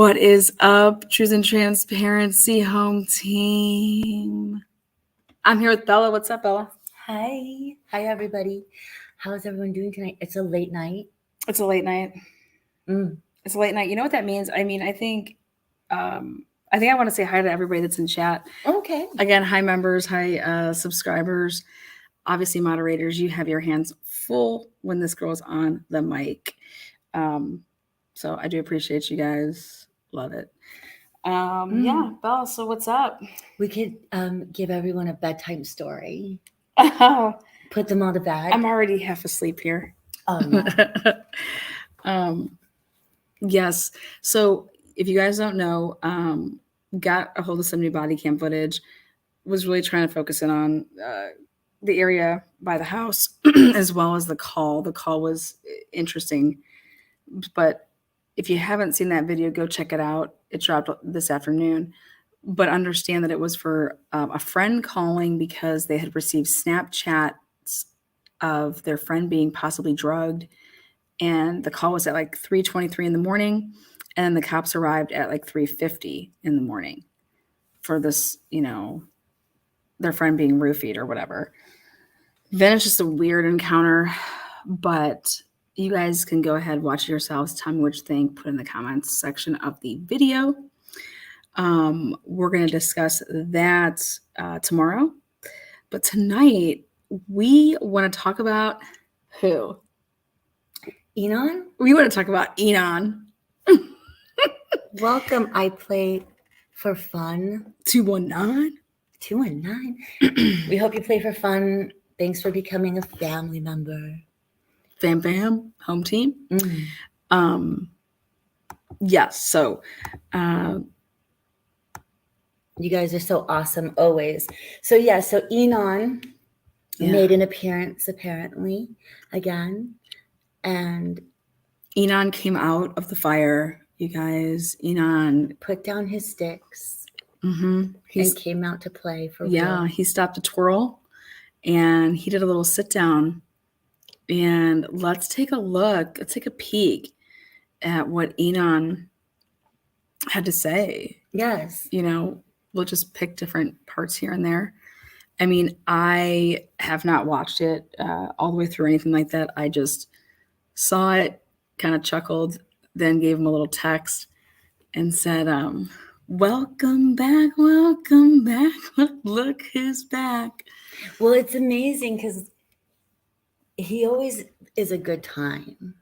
What is up, Truth and Transparency home team? I'm here with Bella. What's up, Bella? Hi everybody. How's everyone doing tonight? It's a late night. It's a late night. Mm. It's a late night. You know what that means? I mean, I think I want to say hi to everybody that's in chat. Okay. Again, hi members, hi subscribers, obviously moderators. You have your hands full when this girl's on the mic. So I do appreciate you guys. Love it. Yeah, Bella, so what's up? We could give everyone a bedtime story. Oh, Put them all to bed. I'm already half asleep here. Oh no. Yes. So if you guys don't know, got a hold of some new body cam footage, was really trying to focus in on the area by the house as well as the call. The call was interesting, but if you haven't seen that video, go check it out. It dropped this afternoon. But understand that it was for a friend calling because they had received Snapchats of their friend being possibly drugged. And the call was at like 3:23 in the morning. And the cops arrived at like 3:50 in the morning for this, their friend being roofied or whatever. Then it's just a weird encounter. But you guys can go ahead, watch it yourselves. Tell me what you think. Put in the comments section of the video. We're going to discuss that tomorrow. But tonight, we want to talk about who? Inan? We want to talk about Inan. Welcome. I play for fun. 219. 219. We hope you play for fun. Thanks for becoming a family member. Fam, home team. Yes, so you guys are so awesome always. So Inan made an appearance apparently again. And Inan came out of the fire, you guys. Inan put down his sticks and came out to play for real. Yeah, he stopped to twirl and he did a little sit down. And let's take a look. Let's take a peek at what Inan had to say. Yes. We'll just pick different parts here and there. I mean, I have not watched it all the way through or anything like that. I just saw it, kind of chuckled, then gave him a little text and said, welcome back, look who's back. Well, it's amazing because he always is a good time.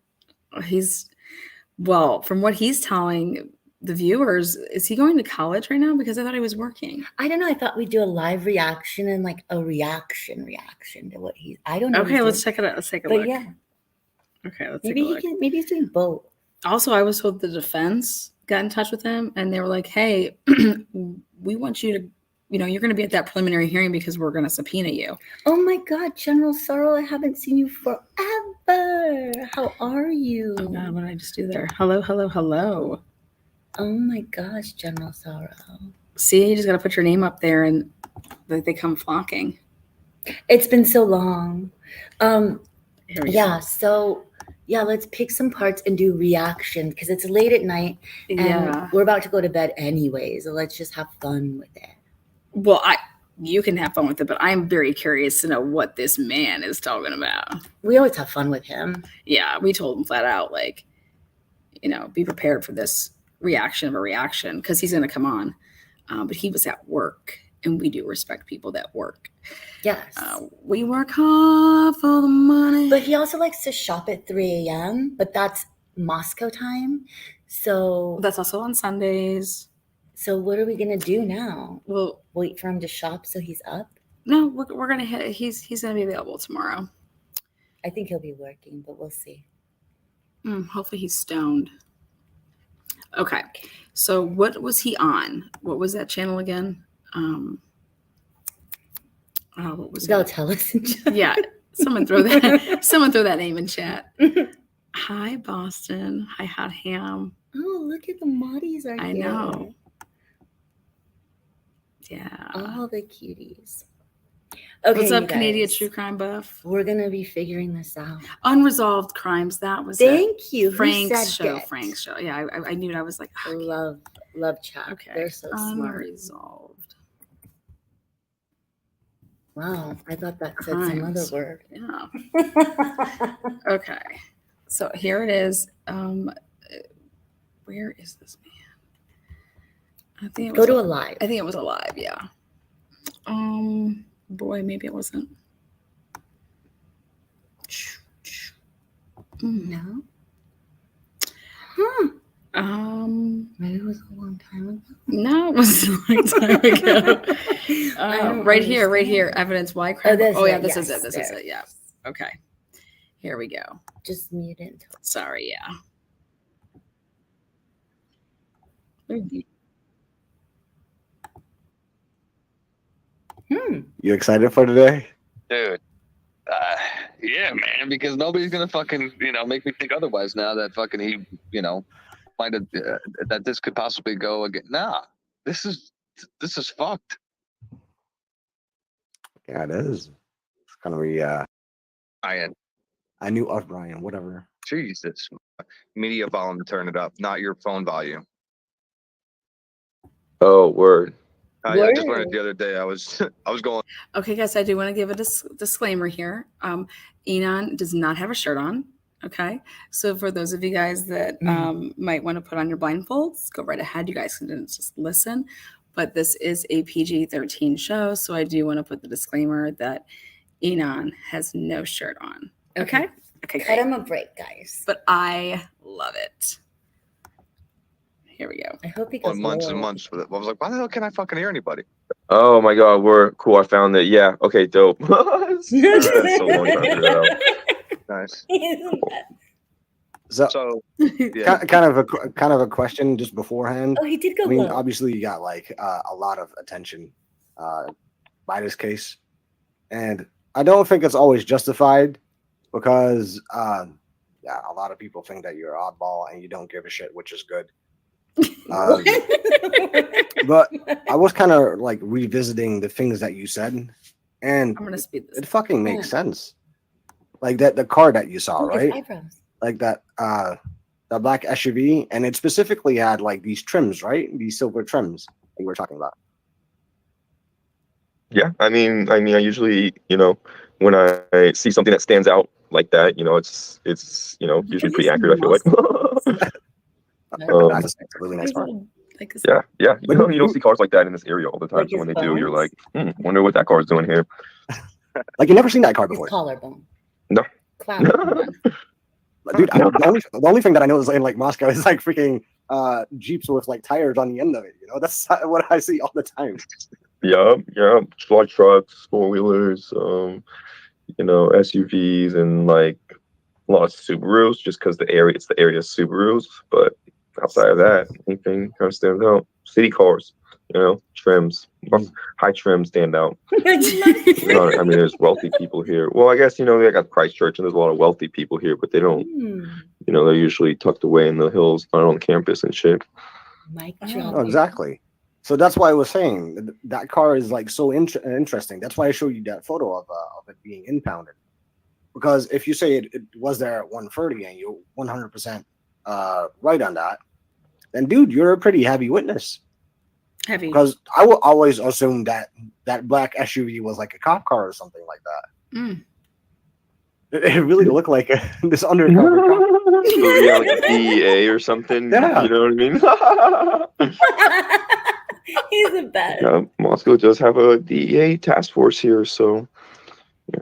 From what he's telling the viewers, is he going to college right now? Because I thought he was working. I don't know. I thought we'd do a live reaction and like a reaction to what I don't know. Okay, let's check it out. Let's take a look. Yeah. Okay, let's maybe take a look. Maybe he's doing both. Also, I was told the defense got in touch with him and they were like, hey, we want you to, you're going to be at that preliminary hearing because we're going to subpoena you. Oh my God, General Sorrel, I haven't seen you forever. How are you? Oh God, what did I just do there? Hello. Oh my gosh, General Sorrel. See, you just got to put your name up there and they come flocking. It's been so long. Here we go. So let's pick some parts and do reaction because it's late at night and we're about to go to bed anyway. So let's just have fun with it. Well, you can have fun with it, but I'm very curious to know what this man is talking about. We always have fun with him. Yeah, we told him flat out, like, be prepared for this reaction of a reaction because he's going to come on. But he was at work, and we do respect people that work. Yes. We work hard for the money. But he also likes to shop at 3 a.m., but that's Moscow time. So that's also on Sundays. So what are we going to do now? Well, wait for him to shop so he's up? No, we're going to hit. He's going to be available tomorrow. I think he'll be working, but we'll see. Hopefully he's stoned. Okay. So what was he on? What was that channel again? What was They'll it? tell us in chat. Yeah. Someone throw that name in chat. Hi, Boston. Hi, Hot Ham. Oh, look at the Moddies right I here. know. Yeah. All the cuties. Okay, What's up, you Canadian guys. true crime buff? We're gonna be figuring this out. Unresolved crimes. That was Thank you. Frank's show. It? Frank's show. Yeah, I knew it. I was like, love chat. Okay. They're so smart. Unresolved. Wow, I thought that said some other word. Yeah. Okay. So here it is. Where is this man? I think it was Go to Alive. I think it was Alive, yeah. Boy, maybe it wasn't. No. Maybe it was a long time ago. No, it was a long time ago. Right here. Evidence why crime. This is it. This is it. Yeah. Okay. Here we go. Just mute it. Sorry, yeah. You excited for today? Dude. Yeah, man, because nobody's gonna fucking, make me think otherwise now that fucking he, might have, that this could possibly go again. Nah, this is fucked. Yeah, it is. It's gonna be Ryan. I knew of Ryan, whatever. Jesus. Media volume, turn it up, not your phone volume. Oh, word. I just learned it the other day. I was going. Okay, guys, I do want to give a disclaimer here. Inan does not have a shirt on. Okay, so for those of you guys that might want to put on your blindfolds, go right ahead. You guys can just listen. But this is a PG-13 show, so I do want to put the disclaimer that Inan has no shirt on. Okay. Cut him a break, guys. But I love it. Here we go. I hope he goes months and months with it. I was like, why the hell can't I fucking hear anybody? Oh my god, we're cool. I found it. Yeah. Okay, dope. That's so long time to figure that out. Nice. So yeah. kind of a question just beforehand. Oh, he did go. I mean, low. obviously you got like a lot of attention by this case, and I don't think it's always justified because a lot of people think that you're an oddball and you don't give a shit, which is good. But I was kind of like revisiting the things that you said, and I'm gonna speed this. It fucking makes sense. Like the car that you saw, right? Like that the black SUV, and it specifically had like these trims, right? These silver trims that you were talking about. Yeah, I mean, I usually, when I see something that stands out like that, it's usually pretty accurate. I feel like. That's a really nice car. Yeah. You don't see cars like that in this area all the time. So when they do, you're like, wonder what that car is doing here. Like, you've never seen that car before. Collarbone. No. Dude, the only thing that I know is in like Moscow is like freaking Jeeps with like tires on the end of it. That's what I see all the time. Yeah. Like trucks, 4-wheelers, SUVs, and like a lot of Subarus, just because it's the area of Subarus. But outside of that, anything kind of stands out. City cars, trims, high trims stand out. I mean, there's wealthy people here. Well, I guess, they got Christchurch and there's a lot of wealthy people here, but they don't, they're usually tucked away in the hills, not on campus and shit. Oh, exactly. So that's why I was saying that car is like so interesting. That's why I showed you that photo of it being impounded. Because if you say it was there at 1:30 and you're 100% right on that, then dude, you're a pretty heavy witness. Heavy. Because I will always assume that black SUV was like a cop car or something like that. It really looked like this undercover cop. Yeah, like a DEA or something. Yeah. You know what I mean? He's the best. Yeah, Moscow does have a DEA task force here, so.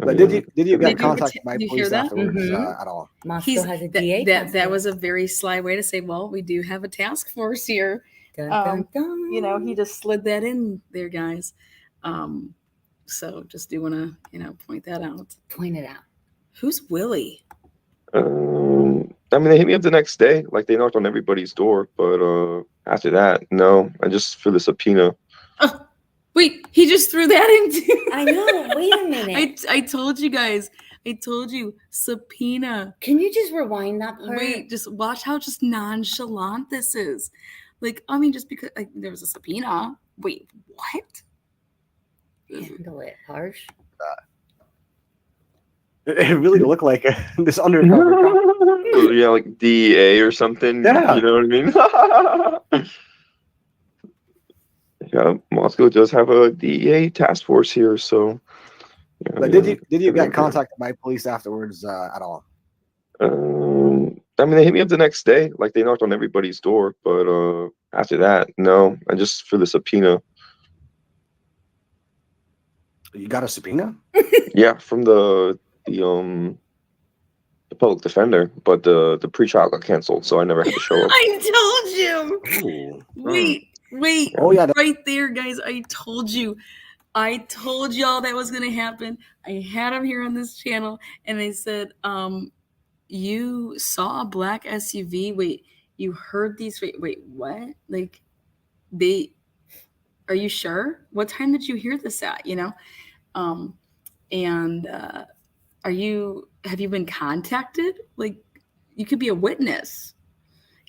But did you get contacted by police afterwards at all? Moscow has a DA. That was a very sly way to say, well, we do have a task force here. Dun, dun, dun. He just slid that in there, guys. So just do want to, point that out. Point it out. Who's Willie? I mean, they hit me up the next day. Like, they knocked on everybody's door. But after that, no. I just for the subpoena. Oh, wait, he just threw that in too. I know. Wait a minute. I told you guys. I told you. Subpoena. Can you just rewind that part? Wait, just watch how just nonchalant this is. Like, I mean, just because there was a subpoena. Wait, what? Handle it, harsh. It really looked like this undercover cop. Yeah, like DEA or something. Yeah. You know what I mean? Yeah, Moscow does have a DEA task force here, so. Yeah, But did you get contacted by police afterwards at all? I mean, they hit me up the next day. Like, they knocked on everybody's door, but after that, no. I just for the subpoena. You got a subpoena? Yeah, from the public defender, but the pretrial got canceled, so I never had to show up. I told you. Ooh. Wait. Oh yeah. Right there, guys. I told you. I told y'all that was gonna happen. I had him here on this channel, and they said, you saw a black SUV. Wait, you heard these? Wait, what? Like, are you sure? What time did you hear this at? You know, and have you been contacted? Like, you could be a witness.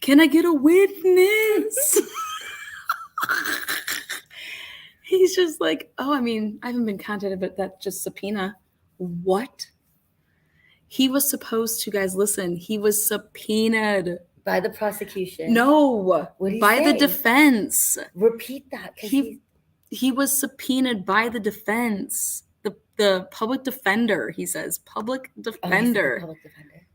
Can I get a witness? He's just like, oh, I mean, I haven't been contacted, but that's just subpoena. What? He was supposed to, guys, listen, he was subpoenaed. By the prosecution. No, by the defense. Repeat that. He was subpoenaed by the defense. The public defender, he says. Public defender. Public defender.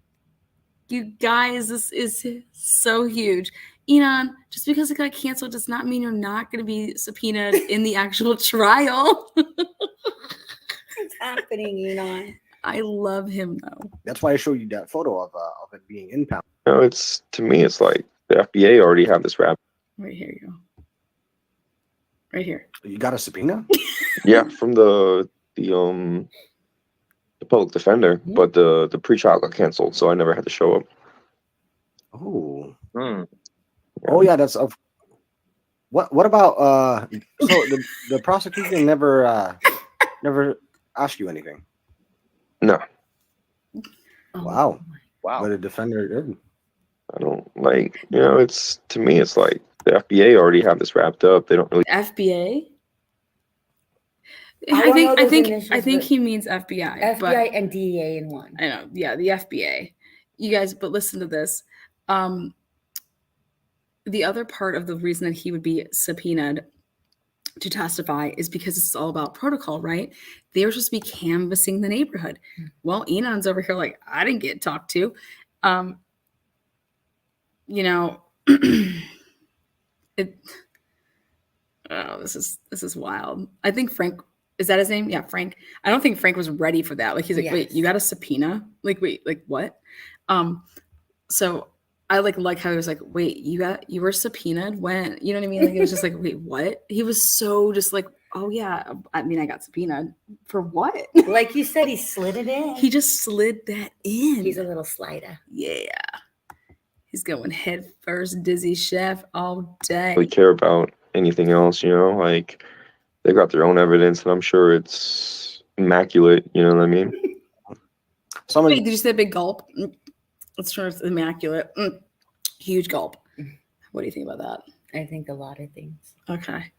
You guys, this is so huge. Inan, just because it got canceled does not mean you're not going to be subpoenaed in the actual trial. What's happening, Inan? I love him, though. That's why I showed you that photo of it being impounded. No, to me, it's like the FBI already have this wrapped. Right here you go. Right here. You got a subpoena? Yeah, from the public defender, but the pretrial got canceled, so I never had to show up. Oh. Hmm. Oh yeah, that's of. What about so the prosecution never asked you anything? No. Wow. Wow. But the defender did. I don't to me, it's like the FBI already have this wrapped up. They don't really. FBA? I I think he means FBI. FBI and DEA in one. I know. Yeah, the FBA. You guys, but listen to this. The other part of the reason that he would be subpoenaed to testify is because it's all about protocol, right? They're supposed to be canvassing the neighborhood. Well, Inan's over here like, I didn't get talked to. You know, this is wild. I think Frank, is that his name? Yeah, Frank. I don't think Frank was ready for that. Like, he's like, yes. Wait, you got a subpoena? Like, wait, like what? So I like how he was like, wait, you were subpoenaed when, you know what I mean? Like, it was just like, wait, what? He was so just like, oh yeah, I mean, I got subpoenaed for what? Like you said, he slid it in. He just slid that in. He's a little slider. Yeah. He's going head first, dizzy chef all day. Really care about anything else, like they got their own evidence, and I'm sure it's immaculate. You know what I mean? Wait, did you say a big gulp? It's sure it's immaculate. Huge gulp. What do you think about that? I think a lot of things. Okay.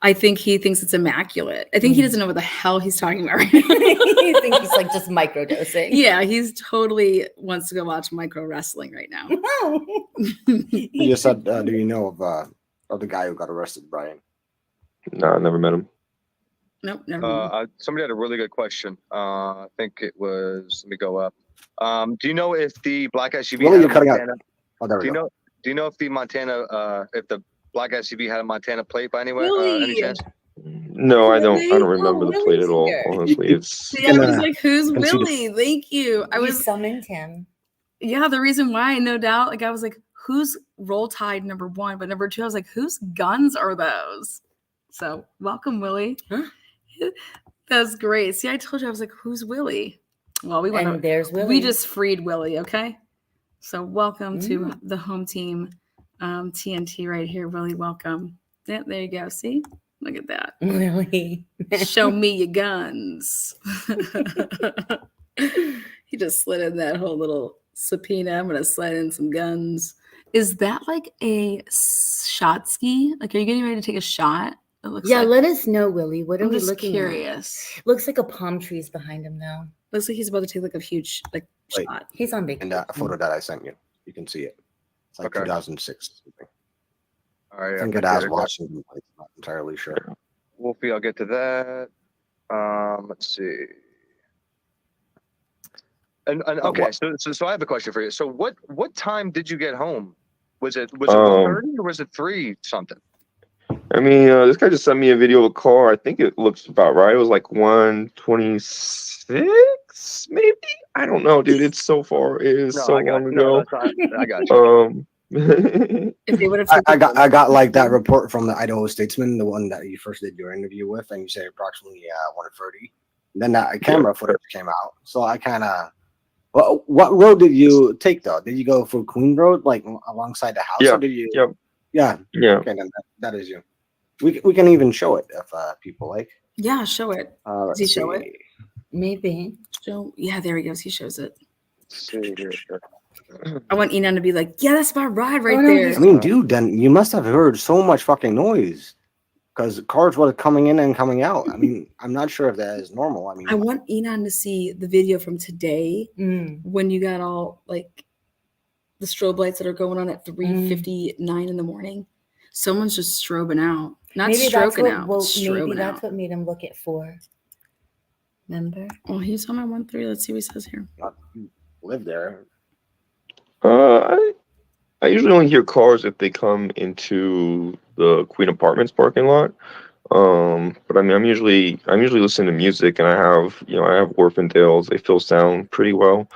I think he thinks it's immaculate. I think he doesn't know what the hell he's talking about right now. I think he's like just microdosing. Yeah, he's totally wants to go watch micro wrestling right now. You just said, do you know of the guy who got arrested, Brian? No, I never met him. Nope, never. Somebody had a really good question. I think it was. Let me go up. Do you know if the black SUV? Well, you're cutting out. Oh, there we go. Do you know if the Montana, if the black SUV had a Montana plate by any way? Really? Any chance? No, I don't. I don't remember the plate at all. Honestly, it's. Yeah, I was like, "Who's Willie?" Thank you. I summoned him. Yeah, the reason why, no doubt. Like, I was like, "Who's Roll Tide?" Number one, but number two, I was like, "Whose guns are those?" So, welcome, Willie. Huh? That's great. See, I told you, I was like, "Who's Willie?" Well, there's Willie. We just freed Willie. Okay, so welcome to the home team, TNT right here. Willie, welcome. Yeah, there you go. See. Look at that. Willie. Show me your guns. He just slid in that whole little subpoena. I'm going to slide in some guns. Is that like a shot ski? Like, are you getting ready to take a shot? It looks let us know, Willie. What are we looking curious. at? Looks like a palm tree's behind him, though. Looks like he's about to take like a huge shot. He's on vacation. And that photo that I sent you, you can see it. It's like 2006. All right. I think it has Washington. I'm not entirely sure. Wolfie, I'll get to that. Let's see. And okay, so I have a question for you. So what time did you get home? Was it 1:30 or was it 3 something? I mean, this guy just sent me a video of a car. I think it looks about right. It was like 1:26, maybe. I don't know, dude. It's so far. It is so long ago. I got you. If they would have, I got like that report from the Idaho Statesman, the one that you first did your interview with, and you said approximately 1:30. Then that camera footage came out, so I kind of. Well, what road did you take though? Did you go for Queen Road, like alongside the house, or did you? Yeah. Okay, then that is you. We can even show it if people like. Yeah, show it. Does he show it? Maybe. Yeah, there he goes. He shows it. Let's see here. I want Inan to be like, yeah, that's my ride right there. I mean, dude, then you must have heard so much fucking noise because cars were coming in and coming out. I mean, I'm not sure if that is normal. I mean, I want Inan to see the video from today when you got all like the strobe lights that are going on at 3:59 in the morning. Someone's just strobing out, not maybe stroking out. Maybe that's what made him look at 4. Remember? Oh, he's on my 1-3. Let's see what he says here. Live there. I usually only hear cars if they come into the Queen Apartments parking lot. But I mean, I'm usually listening to music, and I have Orphantales. They still sound pretty well.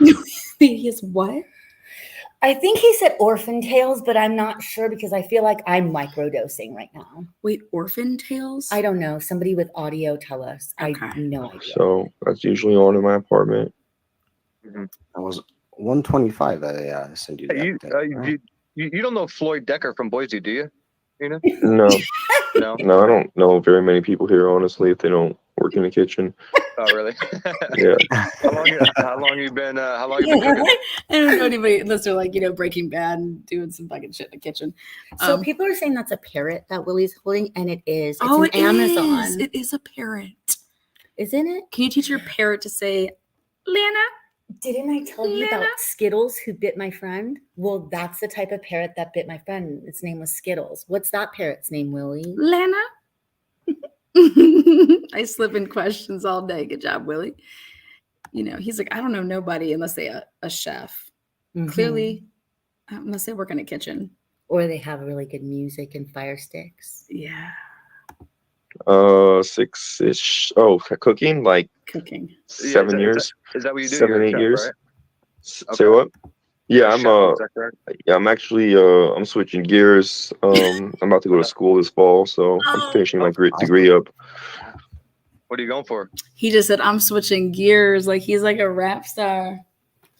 He has what? I think he said Orphan Tales, but I'm not sure because I feel like I'm microdosing right now. Wait, Orphan Tales? I don't know. Somebody with audio tell us. Okay. I have no idea. So that's usually on in my apartment. That was 125. I sent you that. You don't know Floyd Decker from Boise, do you? Ina? No. No, I don't know very many people here, honestly, if they don't work in the kitchen. Oh, really? Yeah. How long you been cooking? I don't know anybody unless they're like, Breaking Bad and doing some fucking shit in the kitchen. So people are saying that's a parrot that Willie's holding, and it is. It's an Amazon. Is. It is a parrot. Isn't it? Can you teach your parrot to say, Lana? Didn't I tell you about Skittles who bit my friend? Well, that's the type of parrot that bit my friend. Its name was Skittles. What's that parrot's name, Willie? Lana? I slip in questions all day. Good job, Willie. He's like, I don't know nobody unless they a chef. Clearly, unless they work in a kitchen. Or they have really good music and fire sticks. Yeah. 6-ish. Oh, cooking? Like cooking. 7 years. Is that what you do? 7, 8 years. Right? Say what? Yeah, I'm actually I'm switching gears. I'm about to go to school this fall, so I'm finishing my degree up. What are you going for? He just said I'm switching gears, like he's like a rap star.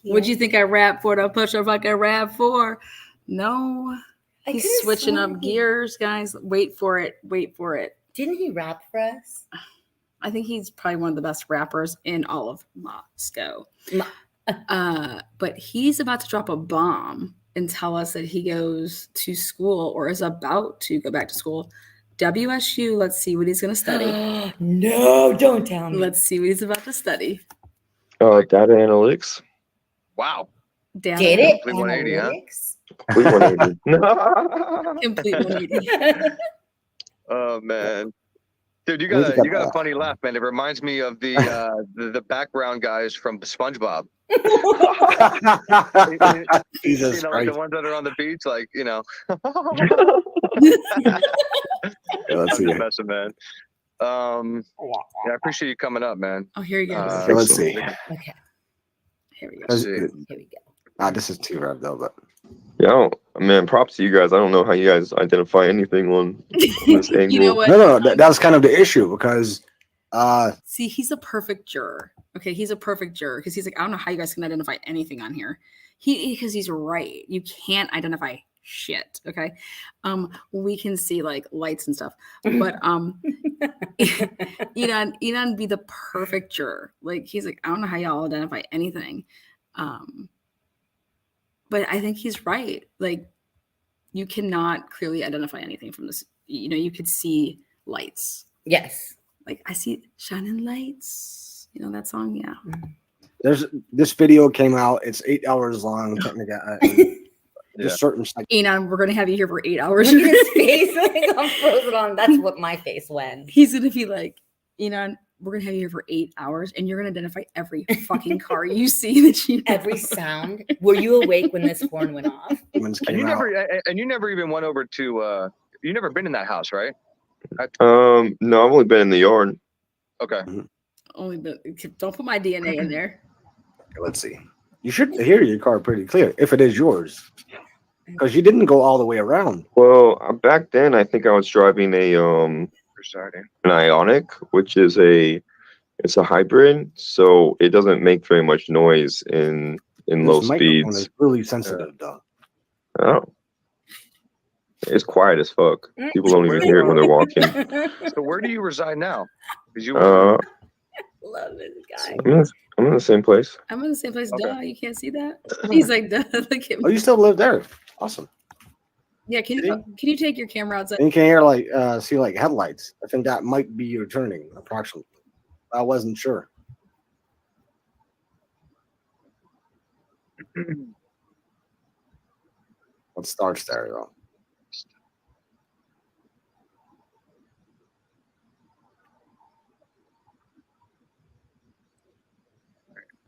Yeah. What'd you think I rap for? The push up like I rap for? No. He's switching up gears, guys. Wait for it. Didn't he rap for us? I think he's probably one of the best rappers in all of Moscow. But he's about to drop a bomb and tell us that he goes to school or is about to go back to school. WSU, let's see what he's going to study. No, don't tell me. Let's see what he's about to study. Data analytics. Wow. Data Complete 180, analytics? Huh? Complete 180. Oh, man. Dude, you got a funny laugh, man. It reminds me of the background guys from SpongeBob. Jesus like the ones that are on the beach, like Let's see. I'm messing, man. I appreciate you coming up, man. Oh, here you go. Let's see. Okay. Here we go. Here we go. This is too rough though, but yeah, man, props to you guys. I don't know how you guys identify anything on this angle. You know what? No, that's kind of the issue because see, he's a perfect juror. Okay, he's a perfect juror because he's like, I don't know how you guys can identify anything on here. Because he's right. You can't identify shit. Okay. We can see like lights and stuff, but Inan be the perfect juror. Like he's like, I don't know how y'all identify anything. But I think he's right. Like you cannot clearly identify anything from this. You could see lights. Yes. Like I see shining lights. You know that song? Yeah. There's this video came out. It's 8 hours long. Technically, Yeah. certain Inan, we're gonna have you here for 8 hours. Look at his face. Like, I'm frozen on. That's what my face went. He's gonna be like, Inan, we're gonna have you here for 8 hours, and you're gonna identify every fucking car you see that you know. Every sound. Were you awake when this horn went off? humans And came you out. never even went over to. You never been in that house, right? No, I've only been in the yard. Okay. Only don't put my DNA in there. Let's see. You should hear your car pretty clear if it is yours, because you didn't go all the way around. Well, back then I think I was driving an Ionic, which is it's a hybrid, so it doesn't make very much noise in low This microphone speeds. is really sensitive, though. Oh, it's quiet as fuck. People don't even hear it when they're walking. So where do you reside now? Because you. Love this guy. I'm in the same place. I'm in the same place. Okay. Duh, you can't see that. He's like, duh. Look at Oh, me. you still live there? Awesome. Yeah, can you take your camera outside? And you can hear see headlights. I think that might be your turning approximately. I wasn't sure. Let's start stereo.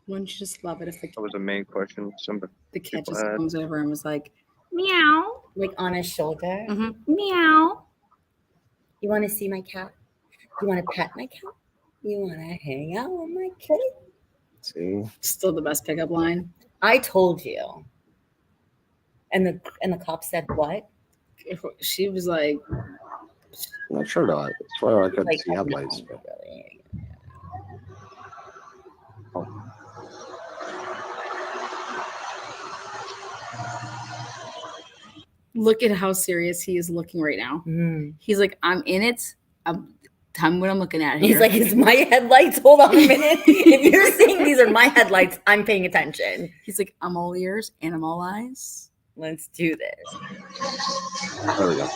Wouldn't you just love it if That was the main question. the cat people just had. comes over and was like, meow, Like on his shoulder. meow. You want to see my cat? You want to pet my cat? You want to hang out with my cat? See, Still the best pickup line. I told you. And the cop said what? She was like, I'm not sure though. That's why I couldn't Like, see headlights. But really. look at how serious he is looking right now. He's like, I'm in it. Tell me what I'm looking at here. He's like, it's my headlights. Hold on a minute. If you're saying these are my headlights, I'm paying attention. He's like, I'm all ears and I'm all eyes. Let's do this. there we go.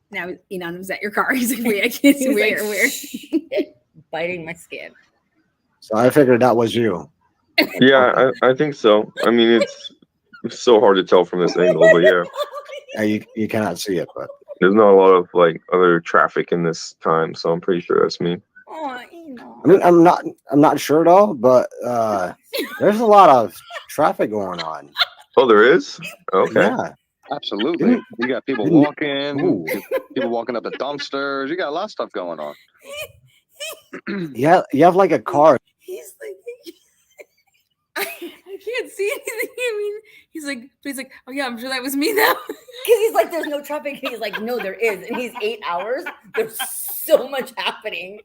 Now, Inan was at your car. He's like, wait, I can't see He's where. like, Where? "Shit," biting my skin. So I figured that was you. Yeah, I think so. I mean, it's so hard to tell from this angle, but yeah, You cannot see it, but there's not a lot of other traffic in this time, so I'm pretty sure that's me. Oh, you know. I mean, I'm not sure though, but there's a lot of traffic going on. Oh, there is? Okay. Yeah. Absolutely. You got people Didn't- walking, Ooh. people walking up the dumpsters. You got a lot of stuff going on. Yeah, you have like a car. He's like, I can't see anything. I mean, he's like, oh yeah, I'm sure that was me though. Because he's like, there's no traffic. And he's like, no, there is. And he's 8 hours. There's so much happening.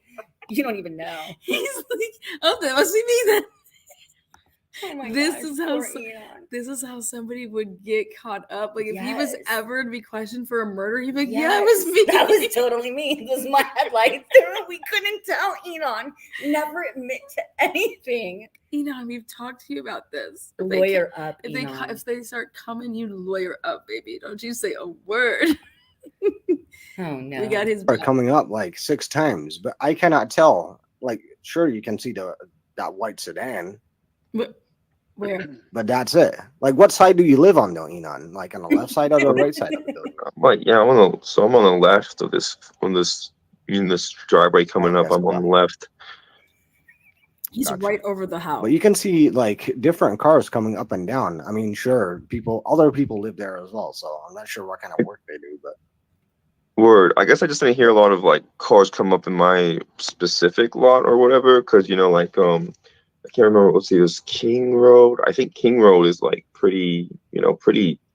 You don't even know. He's like, oh, that must be me then. Oh my This gosh, is how poor so- Ian. This is how somebody would get caught up. Like if he was Yes. ever to be questioned for a murder, he'd be like, yeah, Yes, it was me. That was totally me. This was my headlights. We couldn't tell Enon. Never admit to anything. Enon, we've talked to you about this. Lawyer up, If they start coming, you lawyer up, baby. Don't you say a word. Oh no. We got his Are back. coming up like 6 times, but I cannot tell. Like, sure, you can see that white sedan, Where? but that's it. Like, what side do you live on, though, Enon? Like on the left side or the right side of the building? Yeah, I'm on the left of this in this driveway coming up. I'm on the left. He's Gotcha. right over the house. But you can see like different cars coming up and down. I mean, sure, other people live there as well, so I'm not sure what kind of work they do, but Word. I guess I just didn't hear a lot of cars come up in my specific lot or whatever, because I can't remember. Let's see, there's King Road. I think King Road is pretty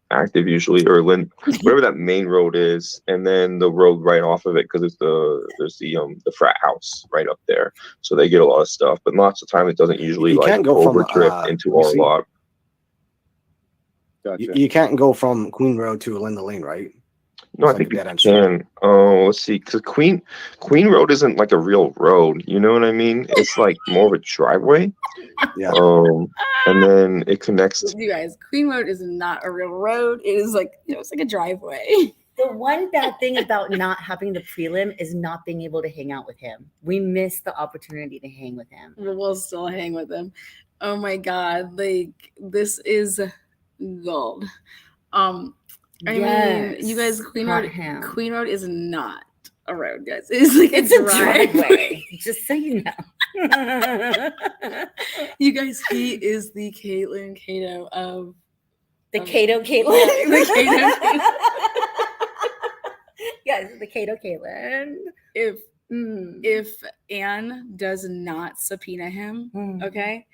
active usually, or whatever that main road is, and then the road right off of it, because there's the frat house right up there, so they get a lot of stuff. But lots of time it doesn't usually You can't go from, overdrift into you our see- lot. Gotcha. you can't go from Queen Road to Linda Lane, right? No, I It's think like you a dead end can. Oh, let's see, because Queen Road isn't like a real road. You know what I mean? It's like more of a driveway. Yeah. And then it connects. You guys, Queen Road is not a real road. It is like it's like a driveway. The one bad thing about not having the prelim is not being able to hang out with him. We missed the opportunity to hang with him. We'll still hang with him. Oh my God. Like, this is gold. I mean, you guys, Queen Road is not a road, guys. It's like it's a driveway. Just so you know. You guys, he is the Caitlin Cato of the Cato Caitlin. The Cato. Yes, the Cato Caitlin. If Anne does not subpoena him, okay,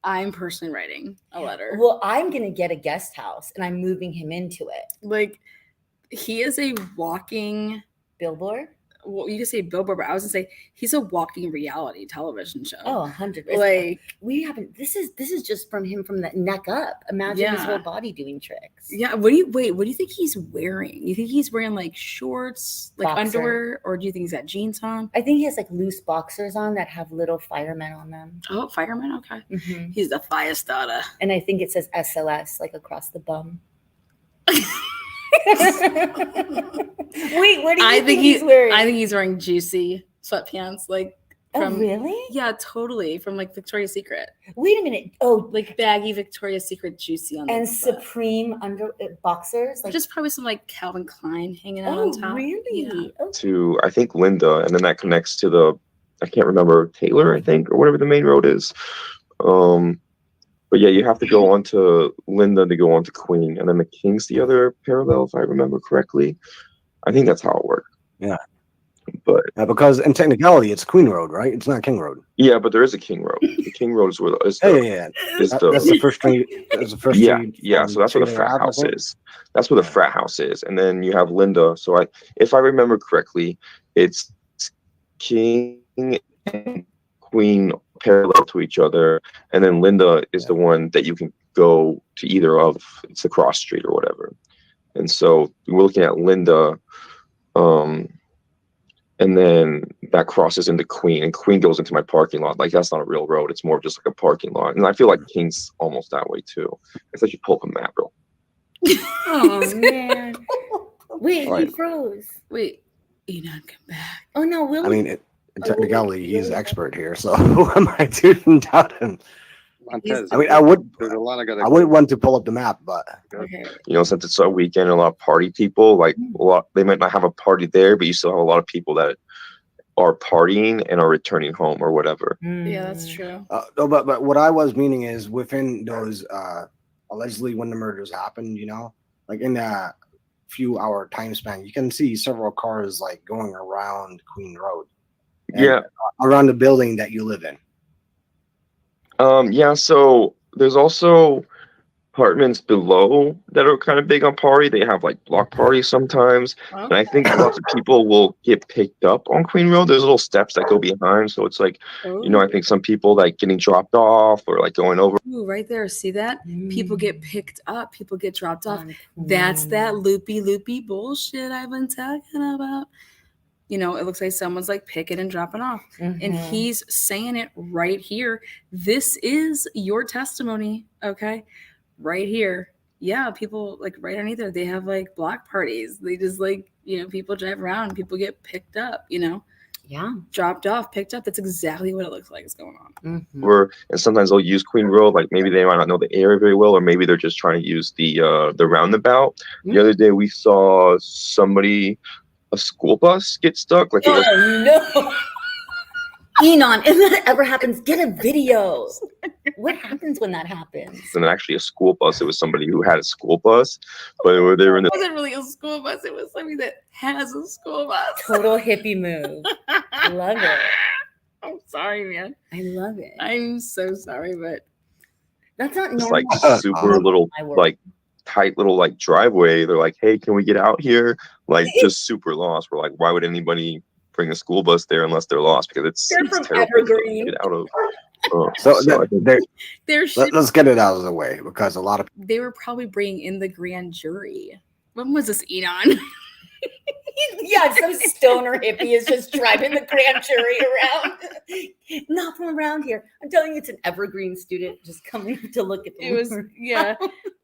I'm personally writing a letter. Well, I'm gonna get a guest house and I'm moving him into it. Like, he is a walking billboard. Well, you can say billboard, but I was gonna say he's a walking reality television show. Oh, 100%. Like, we haven't. This is just from him from the neck up. Imagine his whole body doing tricks. Yeah. What do you think he's wearing? You think he's wearing like shorts, like underwear, or do you think he's got jeans on? I think he has like loose boxers on that have little firemen on them. Oh, firemen. Okay. Mm-hmm. He's the fire starter. And I think it says SOS like across the bum. Wait, what do you think he's wearing? I think he's wearing juicy sweatpants, like from really? Yeah, totally. From like Victoria's Secret. Wait a minute. Oh, like baggy Victoria's Secret juicy on and Supreme under boxers. Like just probably some like Calvin Klein hanging out on top. Really? Yeah. Oh. To I think Linda, and then that connects to the I can't remember Taylor, I think, or whatever the main road is. But yeah, you have to go on to Linda to go on to Queen, and then the King's the other parallel, if I remember correctly. I think that's how it worked. Yeah. But because in technicality, it's Queen Road, right? It's not King Road. Yeah, but there is a King Road. The King Road is where that's the first street. That's the first street. Yeah. So that's where the frat house is. That's where the frat house is, and then you have Linda. So if I remember correctly, it's King and Queen parallel to each other, and then Linda is the one that you can go to either of. It's a cross street or whatever. And so we're looking at Linda, and then that crosses into Queen, and Queen goes into my parking lot. Like, that's not a real road. It's more of just like a parking lot. And I feel like King's almost that way too. It's like you pull up a map, bro. Oh, man. Wait, he froze. Wait, Inan, come back. Oh, no, Willie. I mean, in technicality, he's expert here. So who am I to doubt him? I mean, I would. There's a lot I wouldn't want to pull up the map, but okay. You know, since it's a weekend, a lot of party people, like a lot, they might not have a party there, but you still have a lot of people that are partying and are returning home or whatever. Yeah, that's true. No, but what I was meaning is within those allegedly when the murders happened, you know, like in a few hour time span, you can see several cars like going around Queen Road. Yeah, around the building that you live in. Yeah, so there's also apartments below that are kind of big on party. They have like block parties sometimes. Okay. And I think lots of people will get picked up on Queen Road. There's little steps that go behind. So it's like, you know, I think some people like getting dropped off or like going over. Ooh, right there. See that? People get picked up. People get dropped off. That's that loopy bullshit I've been talking about. You know, it looks like someone's like picking and dropping off. And he's saying it right here. This is your testimony, okay? Right here. Yeah, people like right underneath there, they have like block parties. They just like, you know, people drive around, people get picked up, you know? Yeah. Dropped off, picked up. That's exactly what it looks like is going on. And sometimes they'll use Queen Road, like maybe they might not know the area very well, or maybe they're just trying to use the roundabout. The other day we saw a school bus get stuck. Like no. Inan, if that ever happens, get a video. What happens when that happens? And actually a school bus. It was somebody who had a school bus, but they were in the. It wasn't really a school bus. It was somebody that has a school bus. Total hippie move. Love it. I'm sorry, man. I love it. I'm so sorry, but that's not normal. It's like super little, like tight little like driveway. They're like, hey, can we get out here? Like just super lost. We're like, why would anybody bring a school bus there unless they're lost? Because it's from terrible Evergreen. to get out of. Let's get it out of the way because a lot of they were probably bringing in the grand jury. When was this, Inan? Yeah, some stoner hippie is just driving the grand jury around. Not from around here. I'm telling you, it's an Evergreen student just coming to look at the It was, yeah.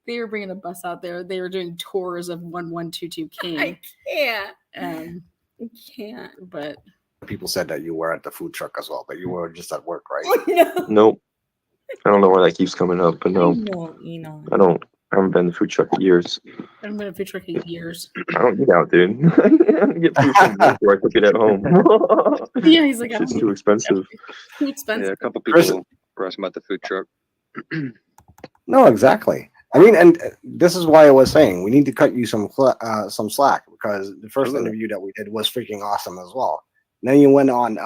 They were bringing a bus out there. They were doing tours of 1122 King. I can't. I can't. But people said that you were at the food truck as well, but you were just at work, right? Oh, no. Nope. I don't know why that keeps coming up, but no. No, Inan. I haven't been to food truck in years. I haven't been to food truck in years. I don't eat out, dude. I get food from work where I cook it at home. Yeah, he's like, It's just too expensive. Too expensive. Yeah, a couple people were asking about the food truck. No, exactly. I mean, and this is why I was saying we need to cut you some slack, because the first interview that we did was freaking awesome as well. And then you went on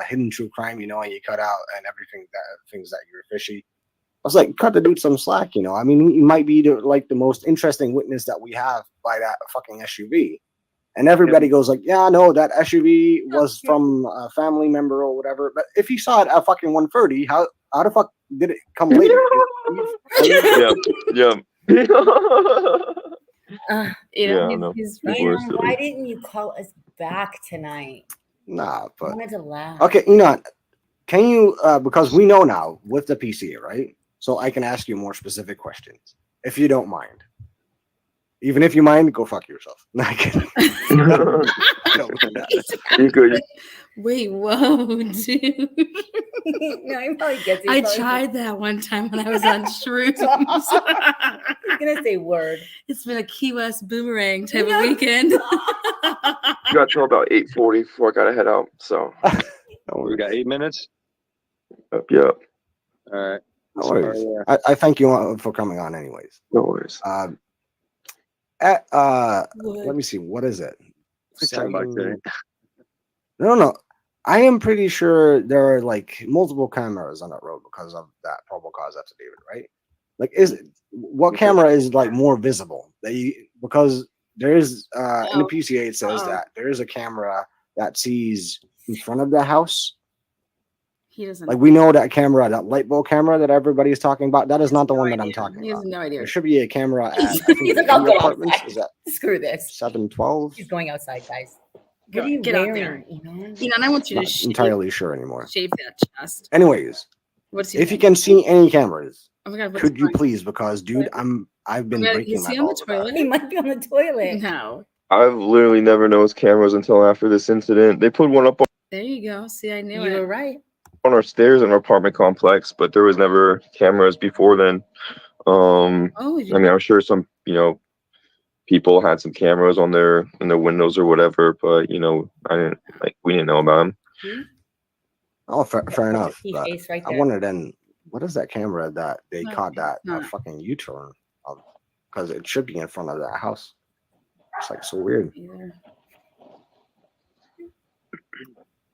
hidden true crime, you know, and you cut out and everything things that you're fishy. I was like, cut the dude some slack, you know. I mean, he might be the most interesting witness that we have by that fucking SUV. And everybody goes like, yeah, no, that SUV was from a family member or whatever. But if he saw it at fucking 130, how the fuck did it come later? Why didn't you call us back tonight? Nah, but I wanted to laugh. Okay, Inan, can you because we know now with the PCA, right? So I can ask you more specific questions, if you don't mind. Even if you mind, go fuck yourself. No, I'm kidding. You could. Wait, whoa, dude. No, he probably gets it. I tried that one time when I was on shrooms. He's gonna say word. It's been a Key West boomerang type of weekend. You got till about 8:40 before I gotta head out. So we got 8 minutes. Yeah. All right. No worries. I thank you for coming on, anyways. No worries. Let me see. What is it? No. I am pretty sure there are like multiple cameras on that road because of that probable cause affidavit, right? Like, what camera is like more visible? Because there is in the PCA it says that there is a camera that sees in front of the house. He doesn't. Like, we know that camera, that light bulb camera that everybody is talking about. That is not the one that I'm talking about. He has no idea. There should be a camera at He's like, I'll go apartments. outside. Is that Screw this. 712? He's going outside, guys. What are you Get wearing, out there. Inan? Inan, I want you to Not entirely sure anymore. shave that chest. Anyways, if you can see any cameras, oh my God, could you please? Because, dude, I've been breaking my balls. He might be on the toilet. No. I've literally never noticed cameras until after this incident. They put one up There you go. See, I knew you it. were right. on our stairs in our apartment complex, but there was never cameras before then. I mean, I'm sure some, people had some cameras in their windows or whatever, but we didn't know about them. Oh, fair enough. But Face right I there. wondered then, what is that camera that they caught that fucking U-turn of? Because it should be in front of that house. It's like so weird.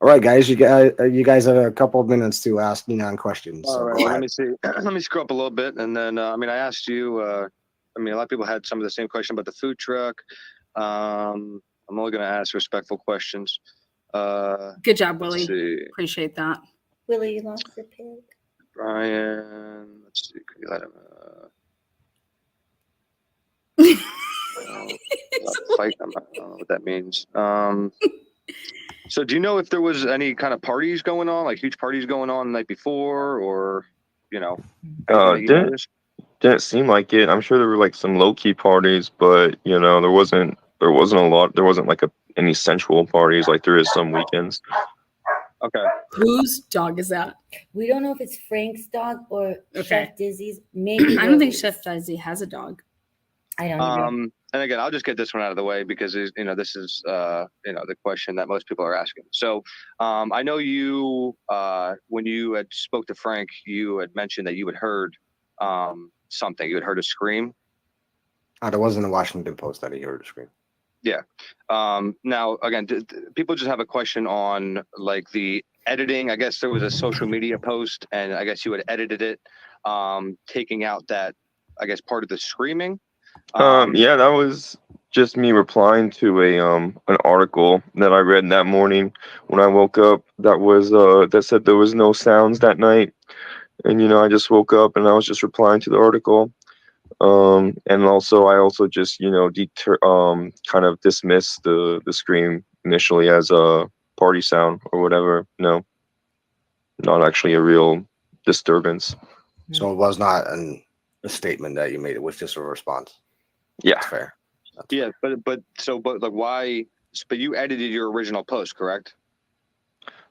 All right, guys, you guys have a couple of minutes to ask Inan questions. All right, let me see. Let me screw up a little bit, and then I asked you. A lot of people had some of the same question about the food truck. I'm only going to ask respectful questions. Good job, Willie. Appreciate that. Willie, you lost your pig. Brian, let's see. Could you let him? Fight. I don't know what that means. So do you know if there was any kind of parties going on, like huge parties going on the night before, or didn't seem like it. I'm sure there were like some low key parties, but there wasn't a lot. There wasn't like any sensual parties like there is some weekends. Okay. Whose dog is that? We don't know if it's Frank's dog or Chef Dizzy's. Maybe I don't think Chef Dizzy has a dog. I don't. And again, I'll just get this one out of the way because this is the question that most people are asking. So I know you when you had spoke to Frank, you had mentioned that you had heard something. You had heard a scream. There wasn't a Washington Post that he heard a scream. Yeah. Now again, people just have a question on like the editing. I guess there was a social media post, and I guess you had edited it, taking out that part of the screaming. Yeah, that was just me replying to an article that I read that morning when I woke up. That was that said there was no sounds that night, and I just woke up and I was just replying to the article. And also I just kind of dismissed the scream initially as a party sound or whatever. Not actually a real disturbance. So it was not an a statement that you made. It was just a response. Yeah. That's fair. But like why? But you edited your original post, correct?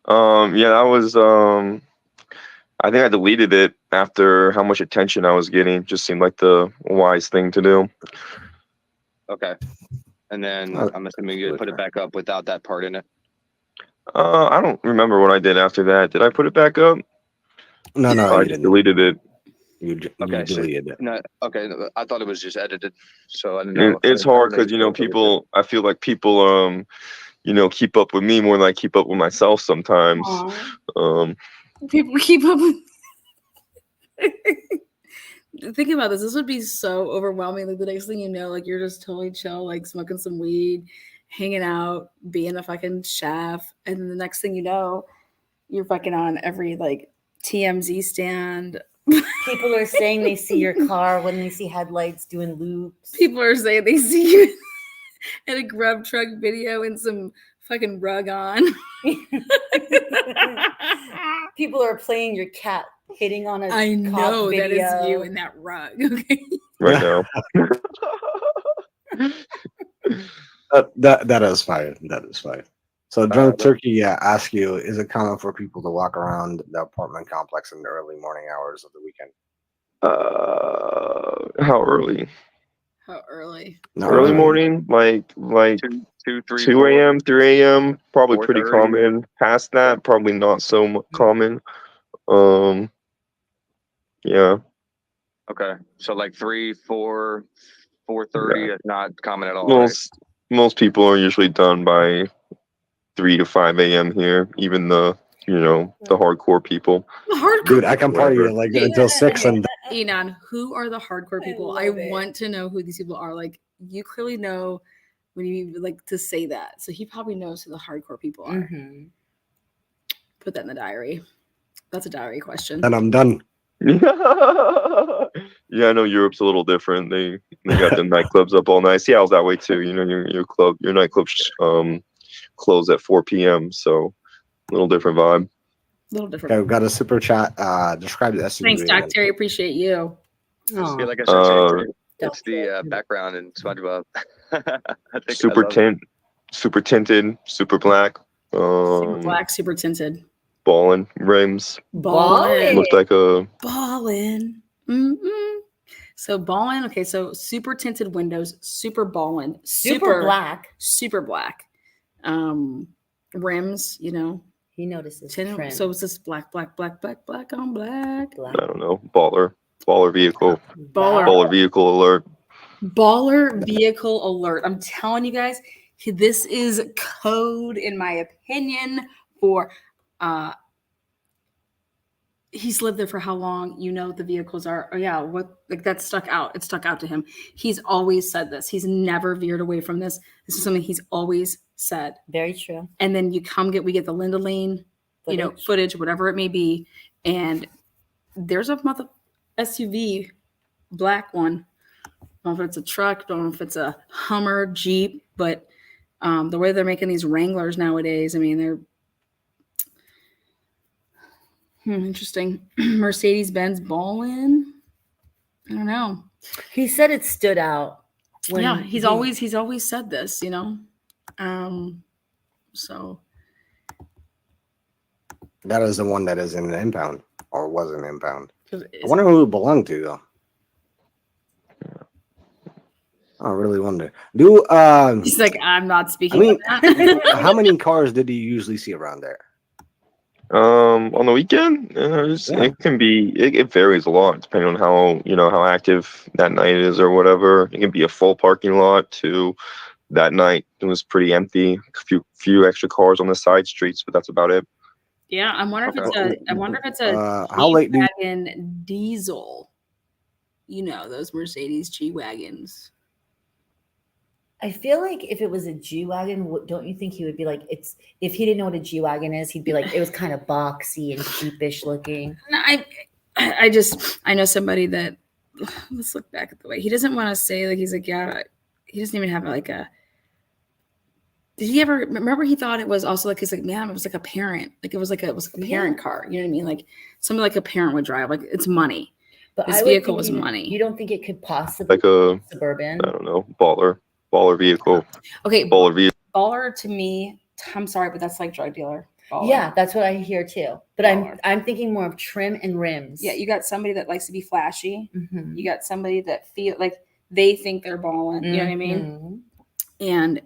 Yeah, that was I think I deleted it after how much attention I was getting. Just seemed like the wise thing to do. Okay. And then I'm assuming you put it back up without that part in it. I don't remember what I did after that. Did I put it back up? No, I just deleted it. You deleted it. No, okay. I thought it was just edited, so I didn't know. It's hard because people. I feel like people keep up with me more than I keep up with myself sometimes. People keep up with. Think about this. This would be so overwhelming. Like the next thing you know, like you're just totally chill, like smoking some weed, hanging out, being a fucking chef, and then the next thing you know, you're fucking on every like TMZ stand. People are saying they see your car when they see headlights doing loops. People are saying they see you in a grub truck video and some fucking rug on. People are playing your cat hitting on a I know video. That is you in that rug. Okay. Right now. That is fine. That is fine. So Drunk Turkey asked you, is it common for people to walk around the apartment complex in the early morning hours of the weekend? How early? How early? Early morning, like 2 a.m., 3 a.m. Probably pretty common. Past that, probably not so common. Yeah. Okay, so like 3, 4, 4:30 is not common at all. Most people are usually done by 3 to 5 a.m. here. Even the hardcore people. The hardcore. Dude, I can party like until 6. And Inan, who are the hardcore people? I want to know who these people are. Like, you clearly know when you like to say that. So he probably knows who the hardcore people are. Mm-hmm. Put that in the diary. That's a diary question. And I'm done. Yeah, I know Europe's a little different. They got the nightclubs up all night. Seattle's that way too. You know, your nightclubs close at 4 p.m. So a little different vibe. A little different. Okay, we've got a super chat. Describe the SUV. Thanks, Doc Terry. Appreciate you. I feel like I said it's the background in SpongeBob. Super tinted, super black. Super black, super tinted. Ballin' rims. Ballin'. Looks like a ballin'. Mm-mm. So ballin'. Okay, so super tinted windows, super ballin', super black, super black. Rims. You know. He notices. So it's this black on black. I don't know. Baller vehicle. Baller vehicle alert. Baller vehicle alert. I'm telling you guys, this is code, in my opinion, for he's lived there for how long? You know the vehicles are. Oh yeah, what like that stuck out. It stuck out to him. He's always said this. He's never veered away from this. This is something he's always said. Very true. And then we get the Linda Lane, footage, whatever it may be, and there's a SUV, black one. I don't know if it's a truck, don't know if it's a Hummer, Jeep, but the way they're making these Wranglers nowadays, I mean, they're interesting. Mercedes-Benz ballin'. I don't know. He said it stood out. He's always said this, so that is the one that is in an impound or was an impound. I wonder who it belonged to though. I really wonder. He's like, I'm not speaking. How many cars did you usually see around there? On the weekend, it can be. It varies a lot depending on how active that night is or whatever. It can be a full parking lot to that night. It was pretty empty. A few extra cars on the side streets, but that's about it. Yeah, I wonder if it's a how late G-Wagon diesel. Those Mercedes G-Wagons. I feel like if it was a G-Wagon, don't you think he would be like, if he didn't know what a G-Wagon is, he'd be like, it was kind of boxy and cheapish looking. No, I know somebody that, let's look back at the way, he doesn't want to say, like, he's like, yeah, he doesn't even have like did he ever, remember he thought it was also like, he's like, man, it was like a parent, like it was like a parent car, you know what I mean? Like something like a parent would drive, like it's money. But His I would vehicle think was you money. don't think it could possibly Like a, be Suburban? I don't know, baller vehicle, Okay, baller vehicle. baller to me, I'm sorry, but that's like drug dealer. Baller. Yeah, that's what I hear too. But Baller. I'm thinking more of trim and rims. Yeah, you got somebody that likes to be flashy. Mhm. You got somebody that feel like they think they're balling. You know what I mean? Mhm. And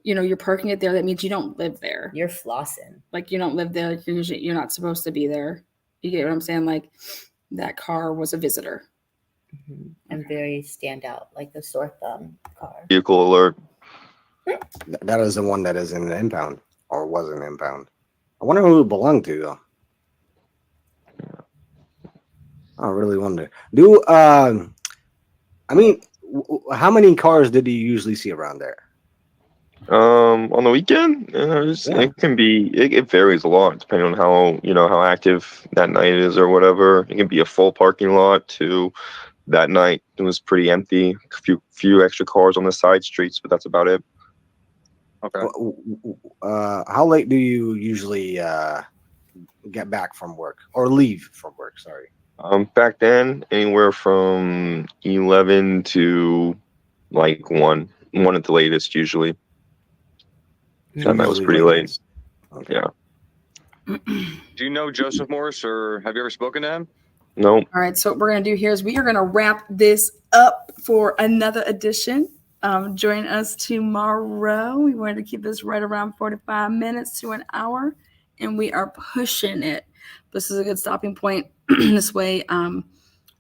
you're parking it there. That means you don't live there. You're flossing. Like you don't live there. Like, you're not supposed to be there. You get what I'm saying? Like that car was a visitor. Mhm. And very standout, like the sore thumb car. Vehicle alert. That is the one that is in an impound or was an impound. I wonder who it belonged to though. I really wonder. I mean, how many cars did you usually see around there? On the weekend, Yeah. it can be. It varies a lot depending on how active that night is or whatever. It can be a full parking lot to that night. It was pretty empty. A few extra cars on the side streets, but that's about it. Okay. How late do you usually get back from work or leave from work? Sorry. Back then, anywhere from 11 to like 1 at the latest usually. That night was Usually pretty late late. nights. Okay. Yeah. Do you know Joseph Morris, or have you ever spoken to him? No. All right, so what we're going to do here is we are going to wrap this up for another edition. Join us tomorrow. We wanted to keep this right around 45 minutes to an hour, and we are pushing it. This is a good stopping point. This way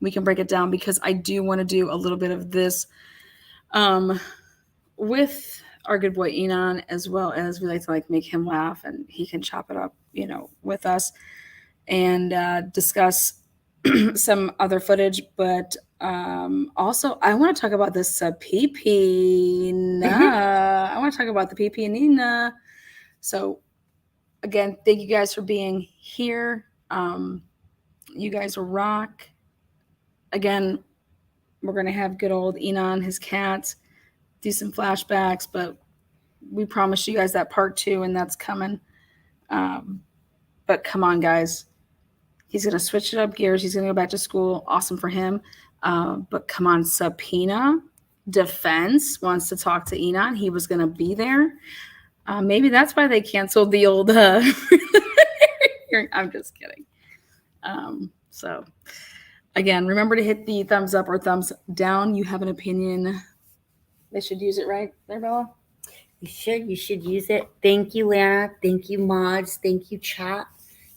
we can break it down because I do want to do a little bit of this with our good boy Inan, as well as we like to make him laugh and he can chop it up, with us and discuss some other footage. But also, I want to talk about this subpoena. I want to talk about the PP. So, again, thank you guys for being here. You guys rock. Again, we're going to have good old Inan, his cat, do some flashbacks, but we promised you guys that part 2, and that's coming. But come on, guys. He's going to switch it up gears. He's going to go back to school. Awesome for him. But come on, Subpoena Defense wants to talk to Inan. He was going to be there. Maybe that's why they canceled the old I'm just kidding. So, again, remember to hit the thumbs up or thumbs down. You have an opinion. They should use it, right there, Bella? You should use it. Thank you, Lana. Thank you, mods. Thank you, chat.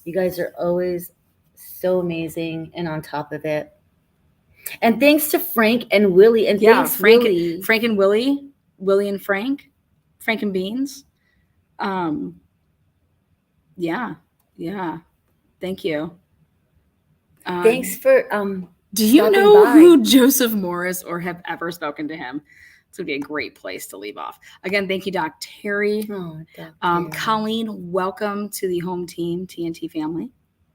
You guys are always so amazing and on top of it. And thanks to Frank and Willie. And thanks, Willie. Frank and Willie. Willie and Frank. Frank and Beans. Yeah. Thank you. Thanks for do you stopping know by. who Joseph Morris or have ever spoken to him? This would be a great place to leave off. Again, thank you, Doc Terry. Oh, Doc Terry. Colleen, welcome to the home team, TNT family.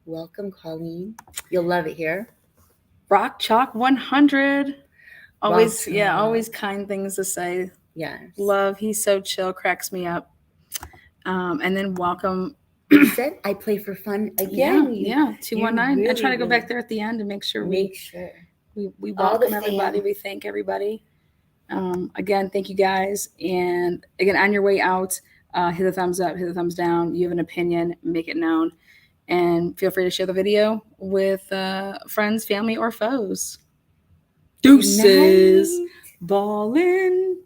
Welcome, Colleen. You'll love it here. Rock Chalk 100. Always, Rock Chalk. always kind things to say. Yes. Love. He's so chill, cracks me up. And then welcome. You said I play for fun again. Yeah. 219. really, I try to go really back there at the end to make sure we welcome everybody. We thank everybody. Again, thank you guys. And again, on your way out, hit the thumbs up, hit the thumbs down. You have an opinion, make it known. And feel free to share the video with friends, family, or foes. Deuces. Ballin'.